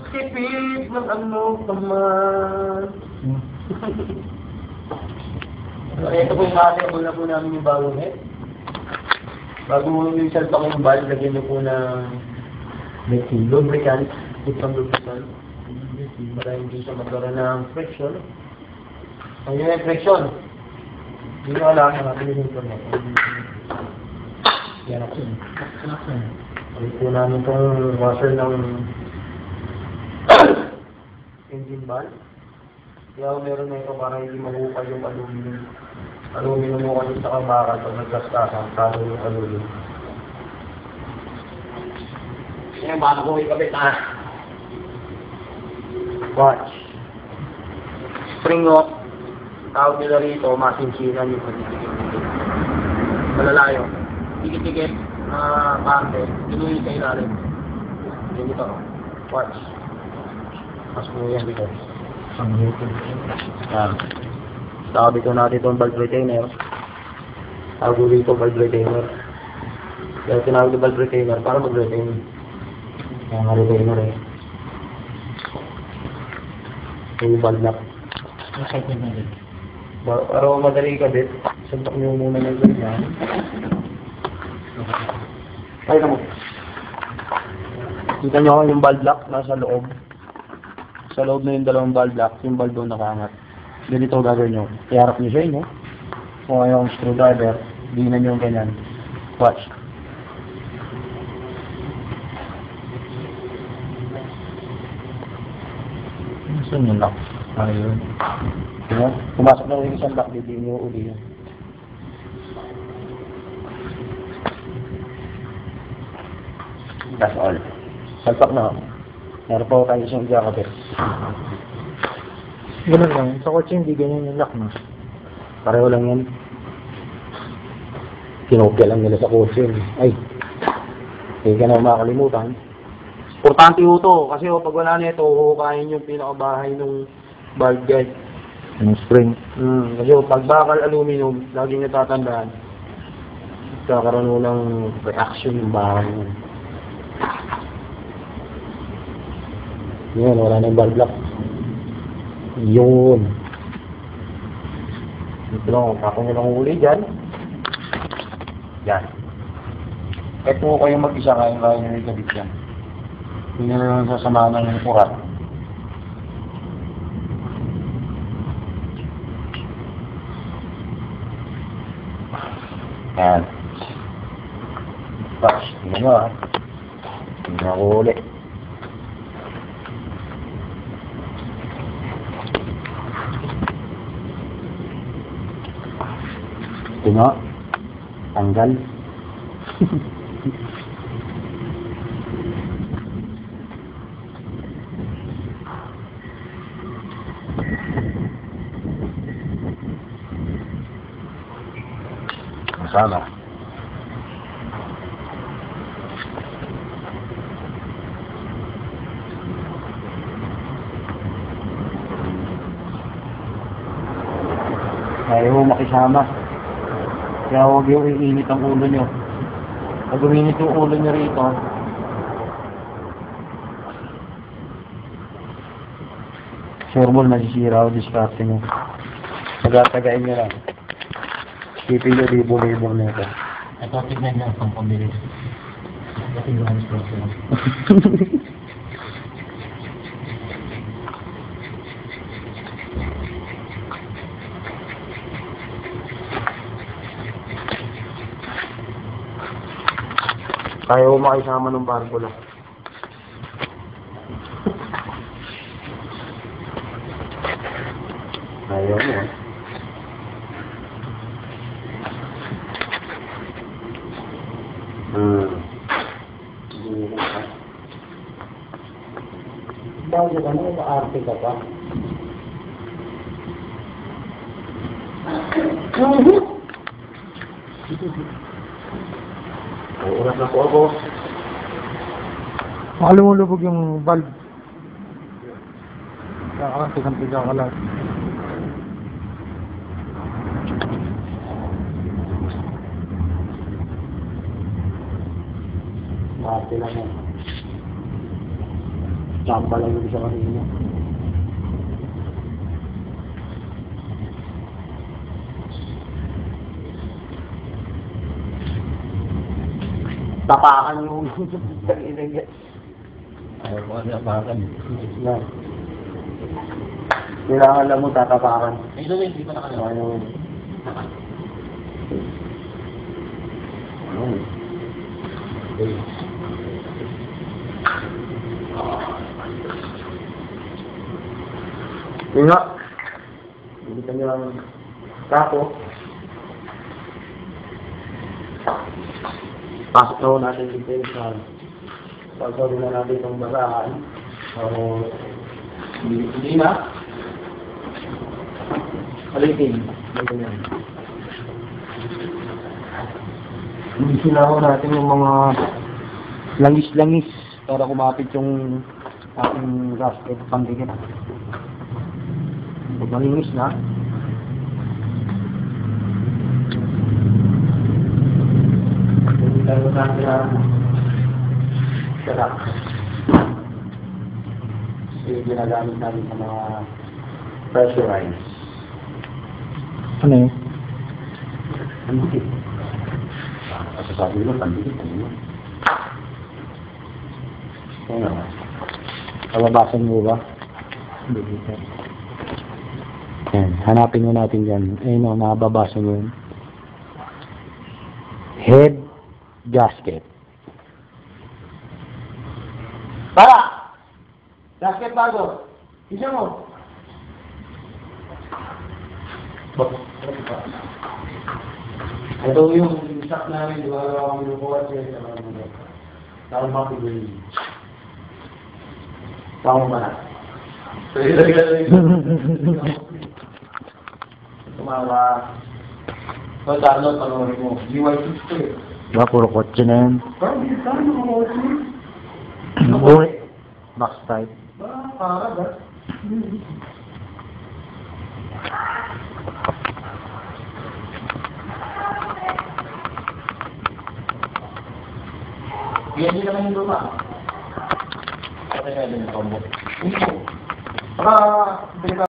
Tipid ng ano paman. Ito po yung nakasabol na po namin yung bagong head. Bago mo yung salpak yung valve, lagyan nyo po ng lubricant. Putang lubricant. Para hindi siya magkaroon ng friction. Ano yung friction? Hindi nyo alam na natin yung internet. Yan ako yun. Ulit po namin itong washer ng engine valve. Kaya kung meron na ito para hindi mahukay yung aluminum. Aluminum mo kasi sa kabakal pag nagkastasan, talo yung aluminum. Yan, baka ko ikabit na. Watch. Spring off. Tawag nila rito, masinsinan yung pagkikikip. Malalayo. Tikit-tikit na parte. Pinuhin sa ilalim. Yan ito. Watch. Mas po yan dito. Yan. Sabi ko natin itong valve retainer. Tago dito valve retainer. Kaya tinawag yung valve retainer para mag-retain. Kaya nga retainer eh. Yung valve lock. Para madali kabit, suntok nyo muna ng ganyan. Ay naman. Kita nyo yung valve lock nasa loob. Sa loob na yung dalawang valve lock, yung valve doon nakaangat. Ganito gagawin nyo. Iharap nyo siya yun, kung yung screwdriver, dinan nyo yung ganyan. Watch. Saan yung lock? Ayun. Diba? Pumasok na yung isang lock, hindi nyo uli yun. That's all. Salpak na. Meron po tayo isang jakabit. Ganun lang. Sa kotse hindi ganyan yung lock, no? Pareho lang yan. Kinopya lang nila sa kotse. Ay, hindi ka na makakalimutan. Importante ho to. Kasi pag wala na ito, huhukayin yung pinakabahay ng valve guide. Yung spring. Kasi pag bakal aluminum, lagi nyo tatandaan. Kakaroon ng reaction yung bahay. Yan, wala na yung valve lock. Yun. Dito lang, ako nyo lang huli dyan. Yan. Kahit po kayo mag-isa, kaya nyo yung kabit yan. Hindi na lang sasama ng kurat. Yan. Tapos, tingnan nyo ha. Tingnan ako ulit. Ito tanggal. Masama. Ayaw makisama. Kaya huwag yung iinit ang ulo nyo. Pag uminit yung ulo nyo rito, sure mo nasisira o diskarte nyo. Taga-tagain nyo lang. Isipin nyo libo-libo na ito. Ito, tignan nyo ang pambilis. Ito yung hands person. Ayaw makisama ng barbula. Ayaw mo eh. Bakit ka na? Maarte ka pa? Oras na po ako. Baka lumulubog yung valve. Kakakantigan ka lang. Maarte lang yan. Chamba lang yung isa kanina. Tapakan yung inagay. Ayaw ko kasi apakan. Yan. Kailangan lang mo tatapakan. Ay, ito hindi pa nakalawa. Ayun. Ayun. Okay. Yun nga. Hindi ka niya tapo. Pasok na ho natin dito sa pagsabi na natin itong basahan. So, hindi na. Alitin. Ito yan. Hindi na ho natin yung mga langis-langis para kumapit yung ating gasket pandikit. Malinis na. Hindi tayo natin na sarap. Kasi ginagamit natin sa mga pressurize. Ano yun? Pandikit. Kasi sabi mo, pandikit. Ano yun? Kaya nga. Kababasan mo ba? Hindi dito. Yan, hanapin mo natin dyan. Ayun o, nababasa mo yun. Head gasket. Para! Gasket bago. Isa mo. Ito yung shock namin. Di ba ako minukuha siya sa mga mga. Tawang makibuli. Tawang mana. So, tumawa. So, Charlotte, panoorin mo. GY6 to eh. Diba, puro kotse na yun. Parang hindi tayo mga Buhay. Max type. Para ba? Yan din naman yung luma. Kasi kaya din yung combo. Baka,